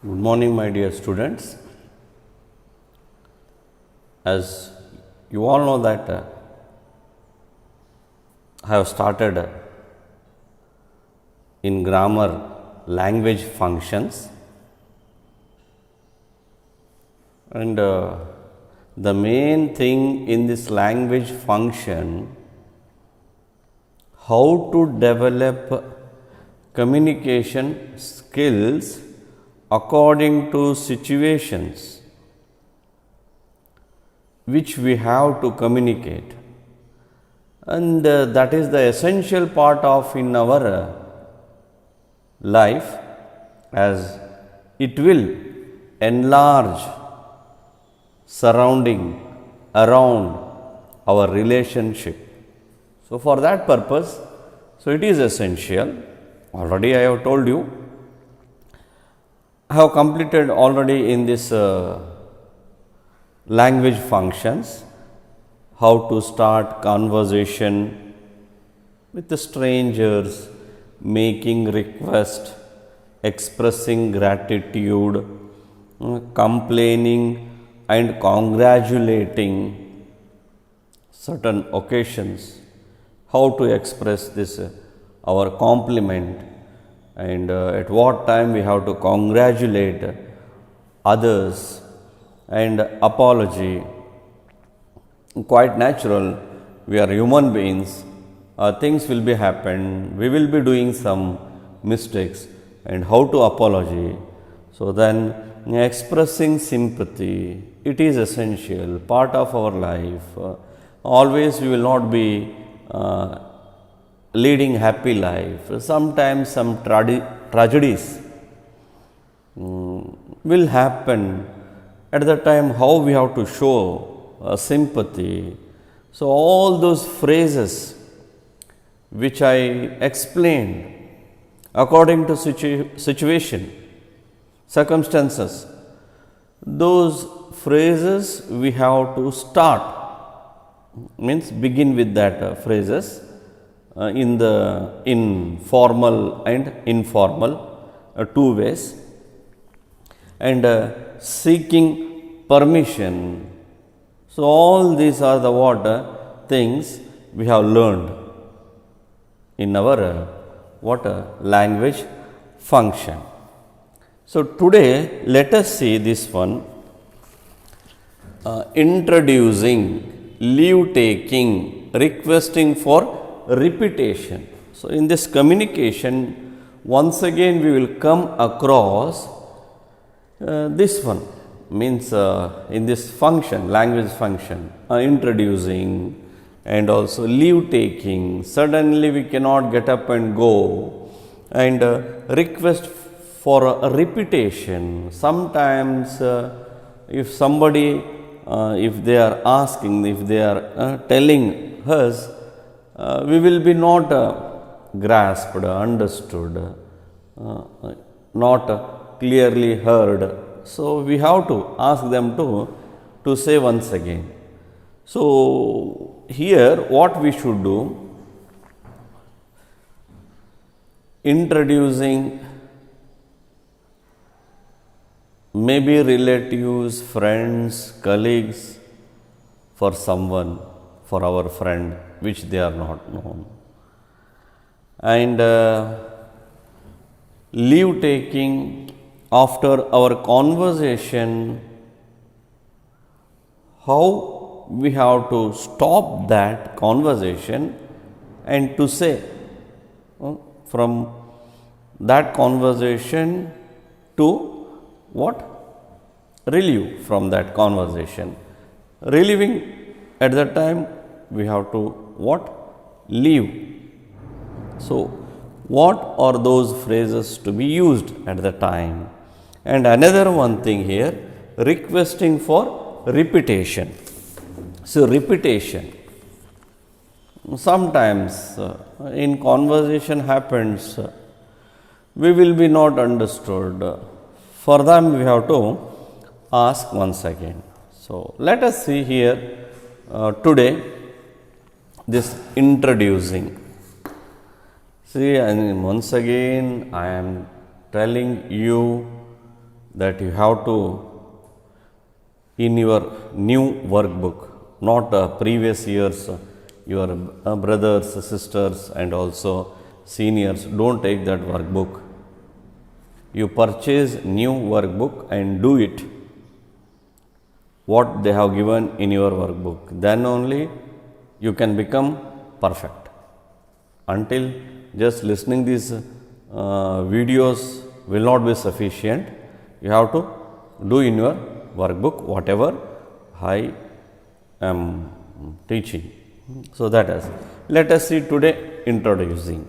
Good morning, my dear students. As you all know that I have started in grammar language functions, and the main thing in this language function, how to develop communication skills according to situations which we have to communicate, and that is the essential part of in our life, as it will enlarge surrounding around our relationship. So for that purpose, so it is essential. Already I have told you, I have completed already in this language functions, how to start conversation with the strangers, making request, expressing gratitude, complaining and congratulating certain occasions, how to express this our compliment, and at what time we have to congratulate others, and apology. Quite natural, we are human beings, things will be happen, we will be doing some mistakes, and how to apology. So then expressing sympathy, it is essential part of our life. Always we will not be leading happy life. Sometimes some tragedies will happen. At the time, how we have to show sympathy. So all those phrases which I explained according to situation, circumstances, those phrases we have to start, means begin with that phrases in formal and informal, two ways, and seeking permission. So all these are the what things we have learned in our language function. So today let us see this one, introducing, leave taking, requesting for repetition. So in this communication, once again we will come across this one, means in this function, language function, introducing and also leave taking. Suddenly we cannot get up and go, and request for a repetition. Sometimes if somebody, if they are asking, if they are telling us, we will be not grasped, understood, not clearly heard. So we have to ask them to say once again. So here what we should do, introducing maybe relatives, friends, colleagues, for someone, for our friend which they are not known, and leave taking after our conversation, how we have to stop that conversation and to say from that conversation to what? Relieve from that conversation. Relieving, at that time we have to what? Leave. So what are those phrases to be used at the time? And another one thing here, requesting for repetition. So repetition, sometimes in conversation happens, we will be not understood. For them we have to ask once again. So let us see here today this introducing. See, and once again I am telling you that you have to, in your new workbook, not previous years, your brothers, sisters, and also seniors, don't take that workbook. You purchase new workbook and do it what they have given in your workbook. Then only you can become perfect. Until just listening these videos will not be sufficient. You have to do in your workbook whatever I am teaching. So that is. Let us see today introducing.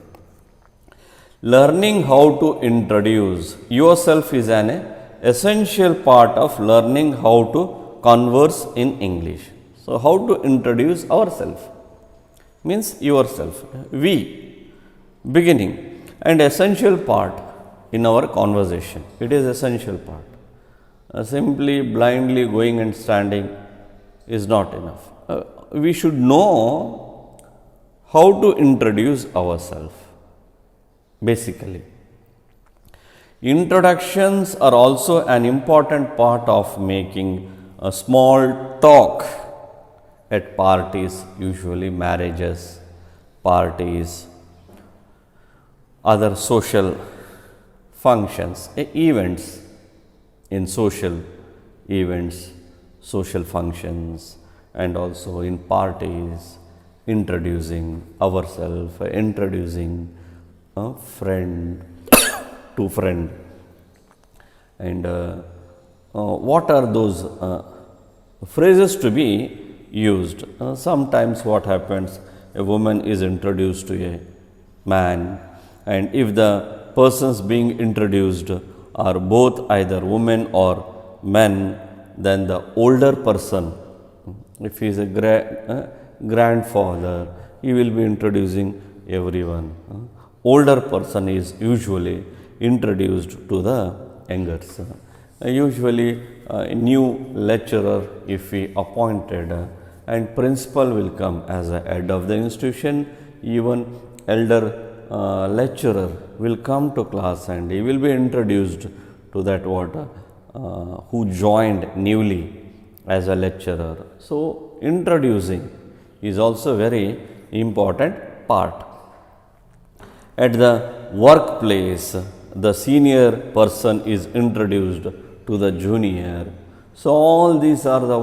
Learning how to introduce yourself is an essential part of learning how to converse in English. So, how to introduce ourselves means yourself. We, beginning and essential part in our conversation. It is essential part. Simply blindly going and standing is not enough. We should know how to introduce ourselves. Basically, introductions are also an important part of making a small talk at parties, usually marriages, parties, other social functions, events, in social events, social functions, and also in parties, introducing ourselves, introducing a friend to friend. And what are those phrases to be used? Sometimes what happens, a woman is introduced to a man, and if the persons being introduced are both either women or men, then the older person, if he is a grandfather, he will be introducing everyone. Older person is usually introduced to the younger son. Usually a new lecturer, if he appointed, and principal will come as a head of the institution, even elder lecturer will come to class and he will be introduced to that who joined newly as a lecturer. So, introducing is also very important part. At the workplace, the senior person is introduced to the junior. So, all these are the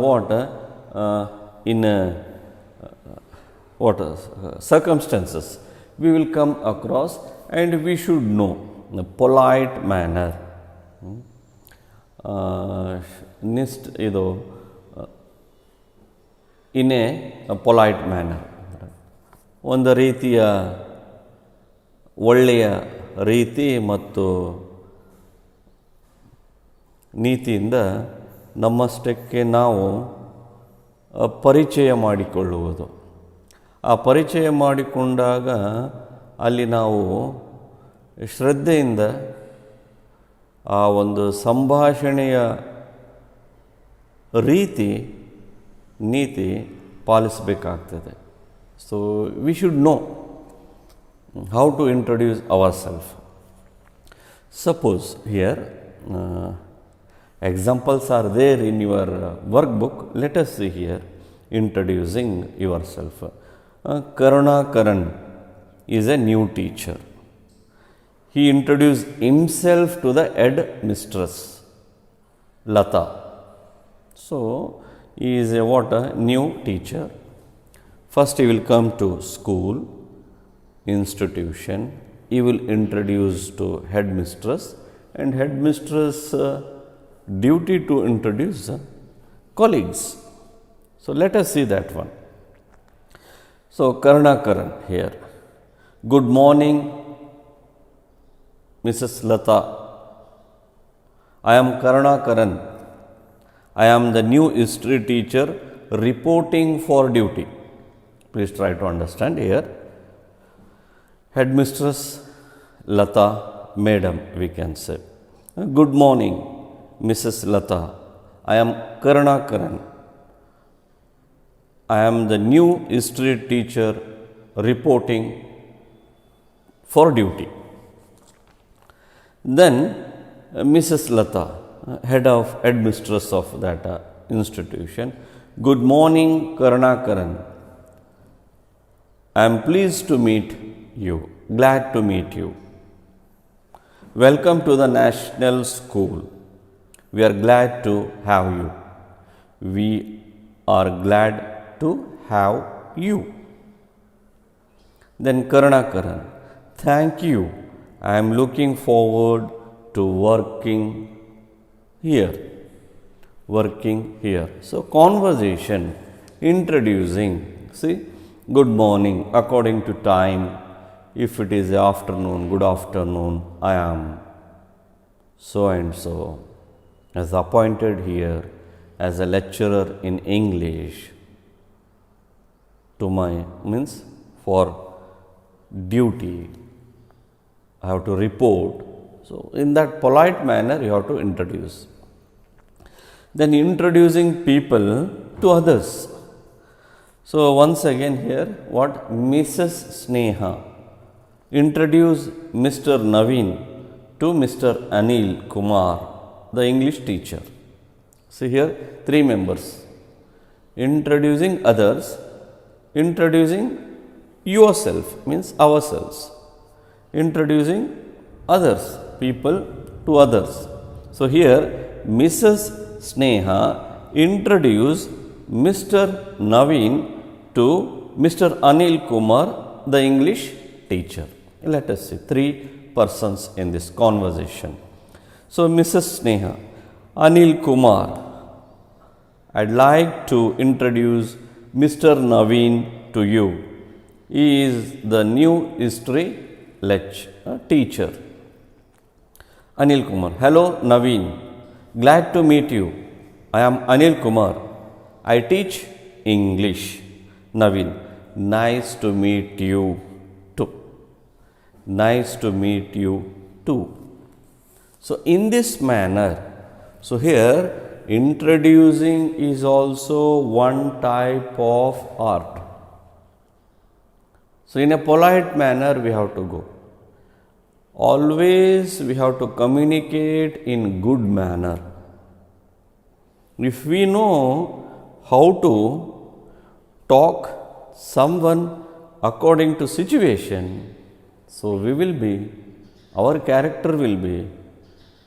circumstances we will come across, and we should know in a polite manner. In a polite manner. ಒಂದು ರೀತಿಯ ಒಳ್ಳೆಯ ರೀತಿ ಮತ್ತು ನೀತಿಯಿಂದ ನಮ್ಮಷ್ಟಕ್ಕೆ ನಾವು ಪರಿಚಯ ಮಾಡಿಕೊಳ್ಳುವುದು. ಆ ಪರಿಚಯ ಮಾಡಿಕೊಂಡಾಗ ಅಲ್ಲಿ ನಾವು ಶ್ರದ್ಧೆಯಿಂದ ಆ ಒಂದು ಸಂಭಾಷಣೆಯ ರೀತಿ ನೀತಿ ಪಾಲಿಸಬೇಕಾಗ್ತದೆ. So we should know how to introduce ourselves. Suppose here examples are there in your workbook. Let us see here introducing yourself. Karunakaran is a new teacher. He introduced himself to the head mistress Lata. So he is a new teacher. First he will come to school, institution, he will introduce to headmistress, and headmistress duty to introduce colleagues. So let us see that one. So Karunakaran here. Good morning, Mrs. Lata. I am Karunakaran. I am the new history teacher reporting for duty. Please try to understand here. Headmistress Lata, Madam, we can say. Good morning, Mrs. Lata. I am Karunakaran. I am the new history teacher reporting for duty. Then Mrs. Lata, head of headmistress of that institution. Good morning, Karunakaran. I am pleased to meet you. Glad to meet you. Welcome to the National School. We are glad to have you. We are glad to have you. Then Karunakaran. Thank you. I am looking forward to working here. Working here. So conversation, introducing. See, good morning according to time. If it is afternoon, good afternoon. I am so and so as appointed here as a lecturer in English to my means for duty. I have to report. So in that polite manner you have to introduce. Then introducing people to others. So once again here what Mrs. Sneha introduce Mr. Naveen to Mr. Anil Kumar, the English teacher. See here 3 members. Introducing others, introducing yourself means ourselves, introducing others, people to others. So here Mrs. Sneha introduced Mr. Naveen to Mr. Anil Kumar, the English teacher. Let us see 3 persons in this conversation. So Mrs. Sneha, Anil Kumar, I'd like to introduce Mr. Naveen to you. He is the new history teacher. Anil Kumar, hello Naveen, glad to meet you. I am Anil Kumar. I teach English. Naveen, nice to meet you too. Nice to meet you too. So in this manner, so here introducing is also one type of art. So in a polite manner we have to go. Always we have to communicate in good manner. If we know how to talk someone according to situation, so we will be, our character will be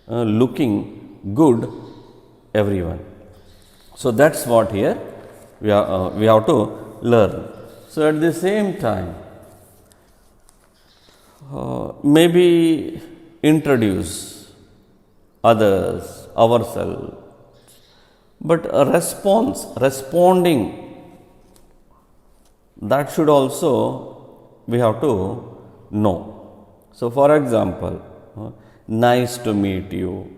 looking good everyone. So that's what here we have to learn. So at the same time, maybe introduce others, ourselves, but a response, responding, that should also we have to know. So for example, nice to meet you.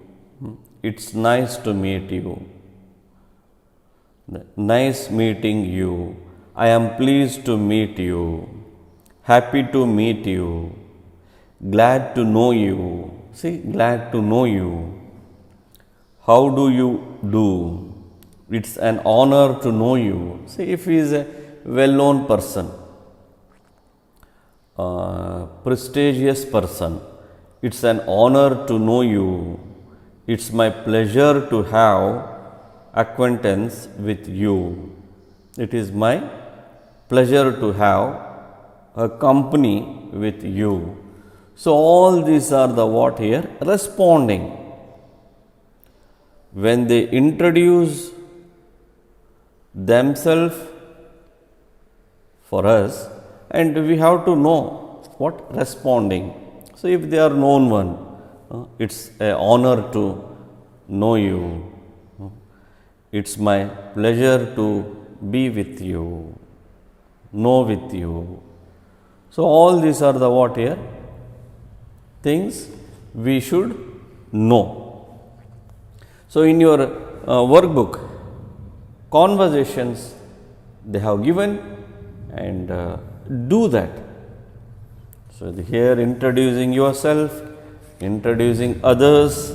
It's nice to meet you. Nice meeting you. I am pleased to meet you. Happy to meet you. Glad to know you. See, glad to know you. How do you do? It's an honor to know you. See, if he is a well-known person, prestigious person, it's an honor to know you. It's my pleasure to have acquaintance with you. It is my pleasure to have a company with you. So all these are the what here? Responding. When they introduce themselves for us, and we have to know what? Responding. So if they are known one, it's an honor to know you. It's my pleasure to be with you, know with you. So all these are the what here? Things we should know. So in your workbook, conversations they have given, and do that. So here introducing yourself, introducing others,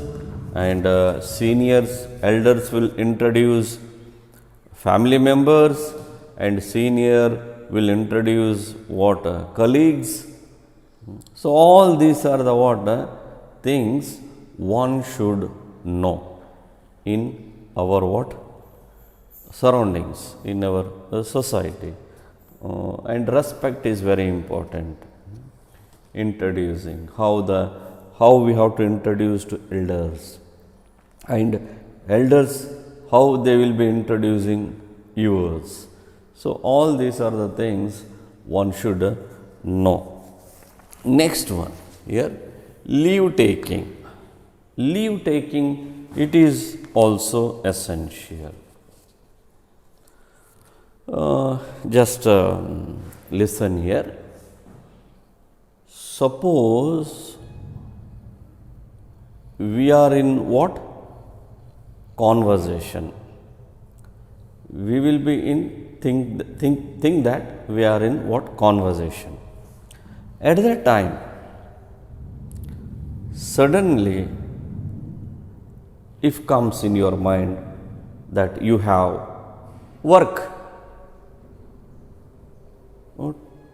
and seniors, elders will introduce family members, and senior will introduce what? Colleagues. So all these are the what? Things one should know. in our what? Surroundings, in our society. And respect is very important. Introducing, how we have to introduce to elders, and elders how they will be introducing yours. So all these are the things one should know. Next one here, leave taking. Leave taking, it is also essential. Just listen here. Suppose we are in what? Conversation. We will be in think that we are in what? Conversation. At that time, suddenly, if comes in your mind that you have work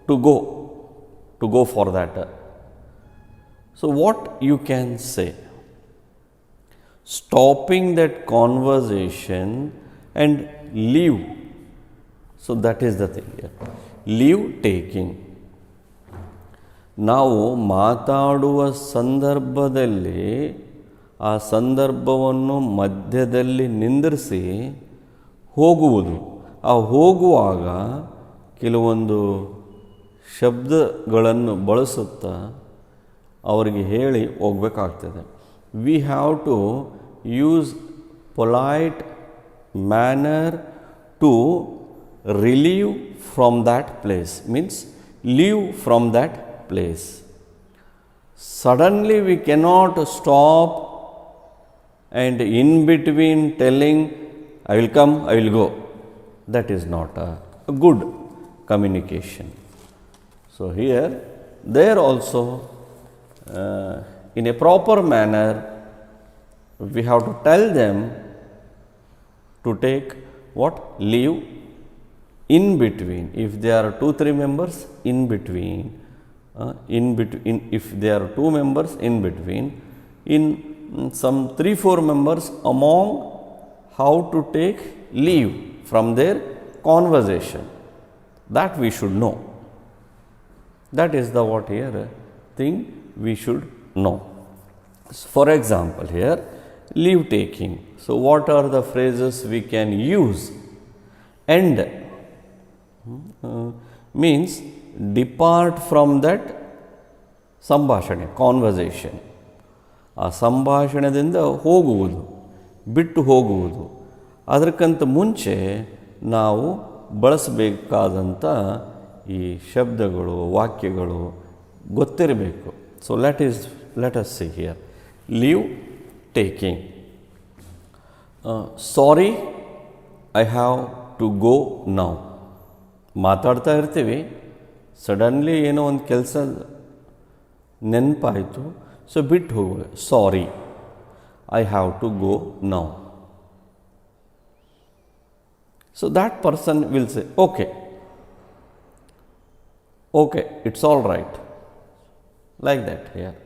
to go for that. So what you can say? Stopping that conversation and leave. So that is the thing here. Leave taking. ನಾವು ಮಾತಾಡುವ ಸಂದರ್ಭದಲ್ಲಿ ಆ ಸಂದರ್ಭವನ್ನು ಮಧ್ಯದಲ್ಲಿ ನಿಂದಿರಿಸಿ ಹೋಗುವುದು. ಆ ಹೋಗುವಾಗ ಕೆಲವೊಂದು ಶಬ್ದಗಳನ್ನು ಬಳಸುತ್ತಾ ಅವರಿಗೆ ಹೇಳಿ ಹೋಗಬೇಕಾಗ್ತದೆ. We have to use polite manner to relieve from that place, means leave from that place. Suddenly we cannot stop and in between telling, I will come, I will go. That is not a good communication. So here, there also, in a proper manner, we have to tell them to take what? Leave in between. If there are 2-3 members, in between. If there are 2 members, in between, in some 3-4 members among, how to take leave from their conversation, that we should know. That is the what here thing we should know. For example here, leave taking. So what are the phrases we can use? End means depart from that ಸಂಭಾಷಣೆ, conversation. ಆ ಸಂಭಾಷಣೆಯಿಂದ ಹೋಗುವುದು, ಬಿಟ್ಟು ಹೋಗುವುದು. ಅದಕ್ಕಿಂತ ಮುಂಚೆ ನಾವು ಬಳಸಬೇಕಾದಂಥ ಈ ಶಬ್ದಗಳು, ವಾಕ್ಯಗಳು ಗೊತ್ತಿರಬೇಕು. So let us see here. Leave taking. Sorry, I have to go now. ಮಾತಾಡ್ತಾ ಇರ್ತೀವಿ, ಸಡನ್ಲಿ ಏನೋ ಒಂದು ಕೆಲಸ ನೆನಪಾಯಿತು, ಸೊ ಬಿಟ್ಟು ಹೋಗುವೆ. Sorry, I have to go now. So that person will say, okay, it's all right, like that here.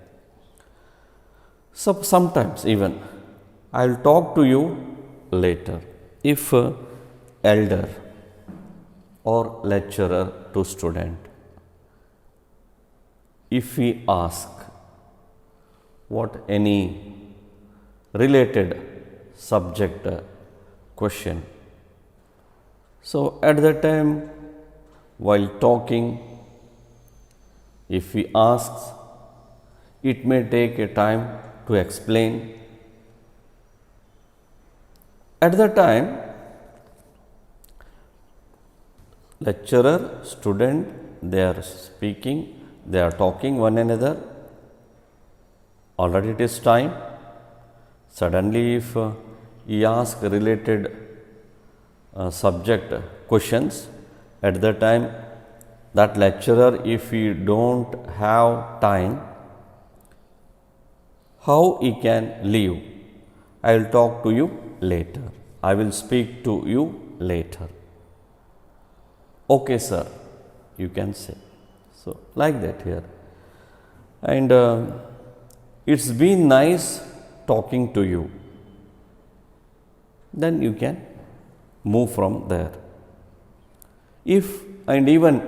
So sometimes even, I will talk to you later. If elder or lecturer to student, if we ask what any related subject question, so at that time while talking, if we ask, it may take a time to explain. At the time, lecturer, student, they are speaking, they are talking one another. Already it is time. Suddenly if he ask related subject questions, at the time that lecturer, if he don't have time, how he can leave? I will talk to you later. I will speak to you later. Okay, sir, you can say. So, like that here. And it's been nice talking to you. then you can move from there. If, and even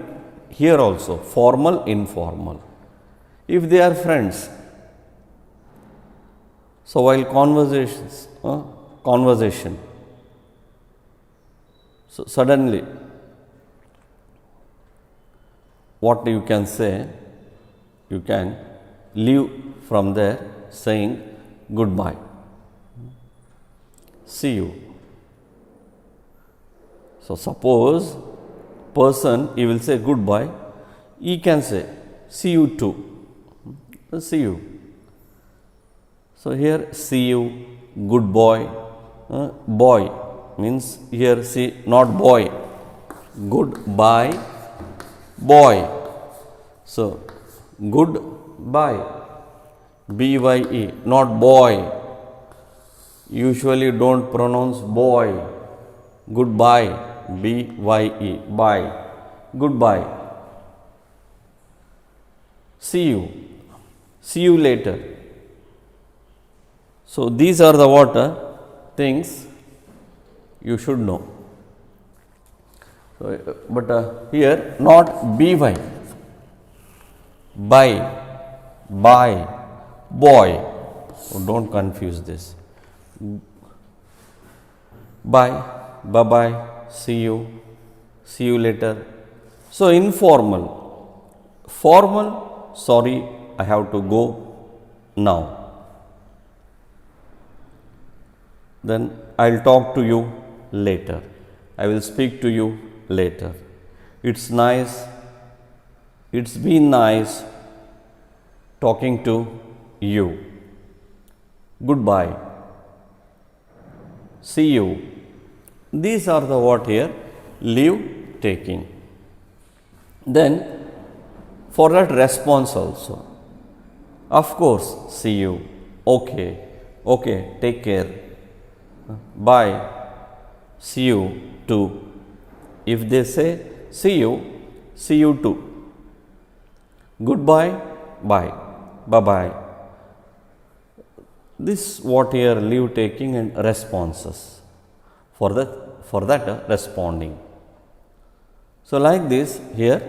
here also, formal, informal. If they are friends, so while conversation, so suddenly, what you can say, you can leave from there saying goodbye, see you. So suppose person, he will say goodbye, he can say see you too, see you. So here see you, good boy, boy means here see not boy, goodbye, boy. So goodbye, B-Y-E, not boy. Usually don't pronounce boy. Goodbye, B-Y-E, bye. Goodbye. See you later. So these are the what things you should know. So, but here not by, by, boy. So don't confuse this. Bye, bye bye, see you later. So informal, formal, sorry, I have to go now. Then I'll talk to you later. I will speak to you later. It's nice. It's been nice talking to you. Goodbye. See you. These are the what here? Leave taking. Then for that response also. Of course, see you. Okay, take care. Bye, see you too. If they say see you too. Goodbye, bye, bye bye. This what here leave taking and responses for that responding. So like this here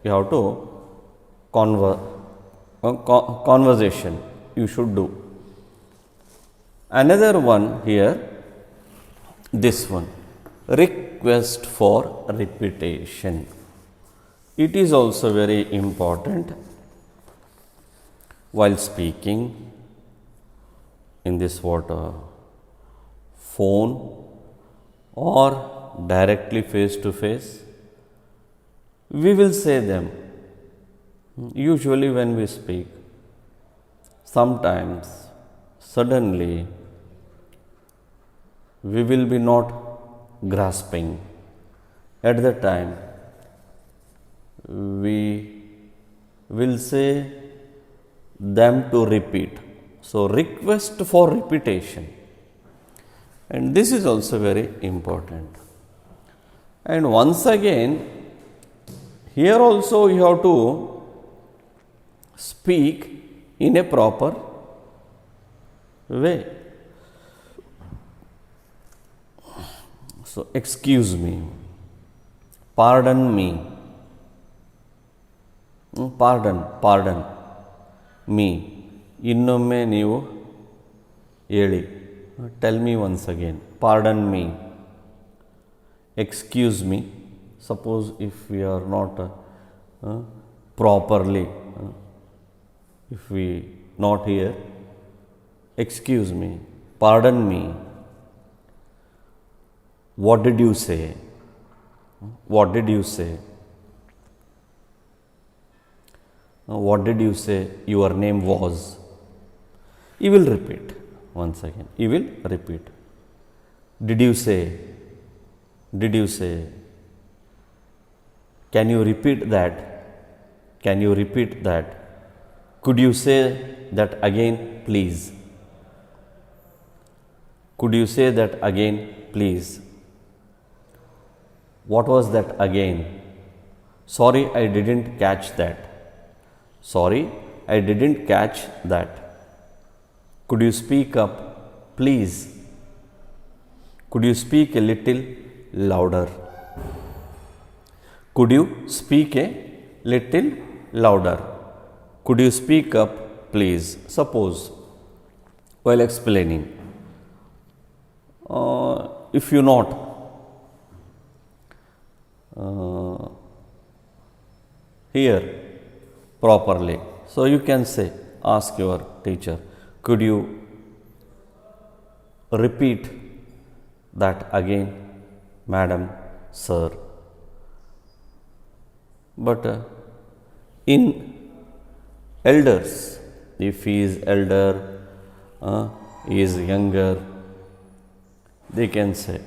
you have to conversation you should do. Another one here, this one, request for repetition. It is also very important while speaking in this phone or directly face to face. We will say them usually when we speak. Sometimes suddenly we will be not grasping. At the time we will say them to repeat. So request for repetition, and this is also very important. And once again, here also you have to speak in a proper way. So excuse me, pardon me, pardon me, ಇನ್ನೊಮ್ಮೆ ನೀವು ಹೇಳಿ, tell me once again, pardon me, excuse me. Suppose if we are not properly, if we not here, excuse me, pardon me, what did you say, what did you say, what did you say your name was. He will repeat once again, he will repeat. Did you say, did you say, can you repeat that, can you repeat that, could you say that again please, could you say that again please, what was that again, sorry I didn't catch that, sorry I didn't catch that, could you speak up please, Could you speak a little louder? Could you speak a little louder? Could you speak up, please? Suppose while explaining, if you not hear properly, so you can say, ask your teacher, could you repeat that again, madam, sir? But in elders, if he is elder, he is younger, they can say,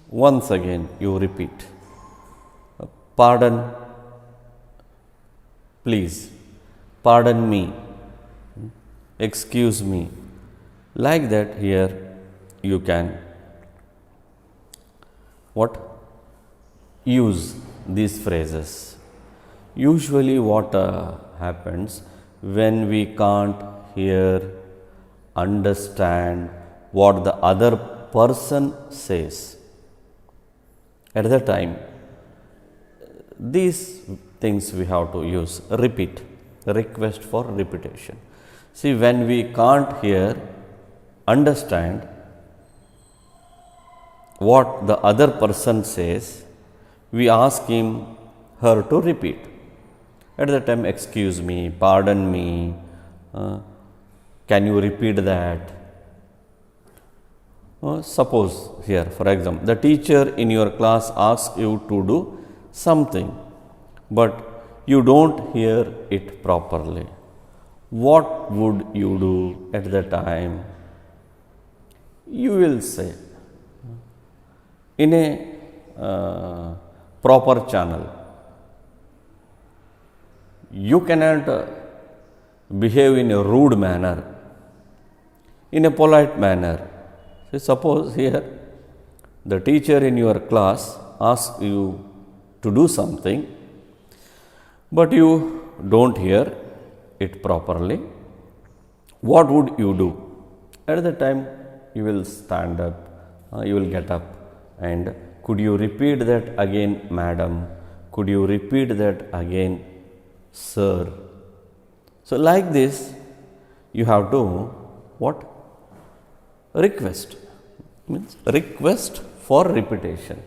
once again you repeat, pardon, please, pardon me, excuse me. Like that, here you can use these phrases. Usually what happens when we can't hear, understand what the other person says, at the time these things we have to use, repeat, request for repetition. See, when we can't hear, understand what the other person says, we ask him, her to repeat. At the time, excuse me, pardon me, can you repeat that? Suppose here, for example, the teacher in your class asks you to do something, but you don't hear it properly. What would you do at the time? You will say, in a proper channel, you cannot behave in a rude manner, in a polite manner. So suppose here the teacher in your class asks you to do something, but you don't hear it properly. What would you do? At the time, you will stand up, you will get up, and could you repeat that again, madam? Could you repeat that again, sir? So like this, you have to request. Means request for repetition.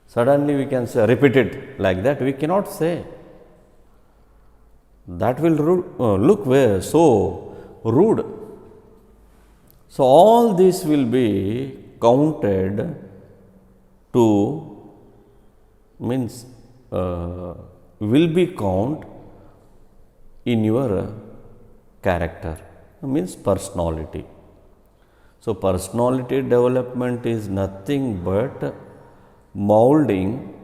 Suddenly we can say repeat it, like that we cannot say. That will look so rude. So all this will be counted to, means will be count in your character, means personality. So personality development is nothing but molding,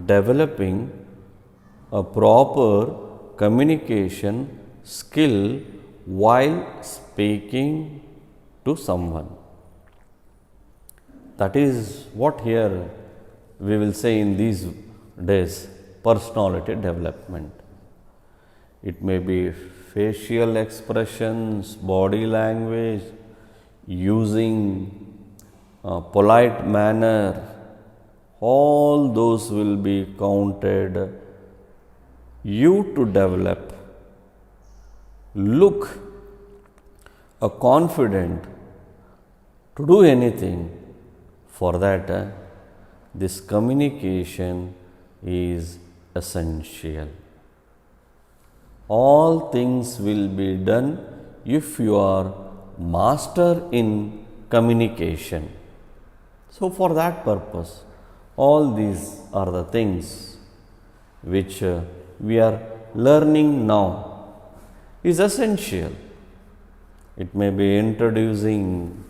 developing a proper communication skill while speaking to someone. That is what here we will say in these days, personality development. It may be facial expressions, body language, using a polite manner, all those will be counted. You to develop, look a confident to do anything. For that, this communication is essential. All things will be done if you are master in communication. So for that purpose, all these are the things which we are learning now is essential. It may be introducing,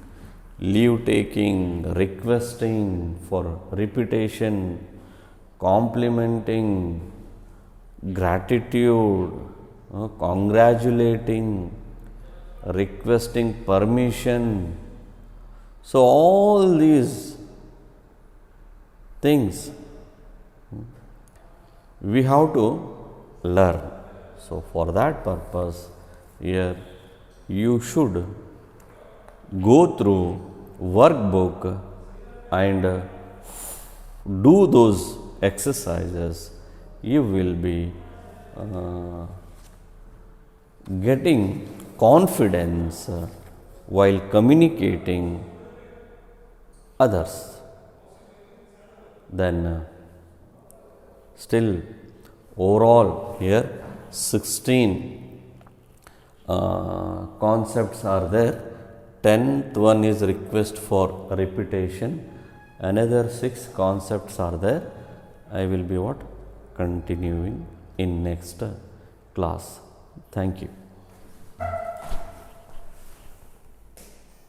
leave taking, requesting for repetition, complimenting, gratitude, congratulating, requesting permission. So all these things we have to learn. So for that purpose, here you should go through workbook and do those exercises, you will be getting confidence while communicating others. Then still overall here 16 concepts are there. 10th one is request for repetition. Another 6 concepts are there. I will be continuing in next class. Thank you.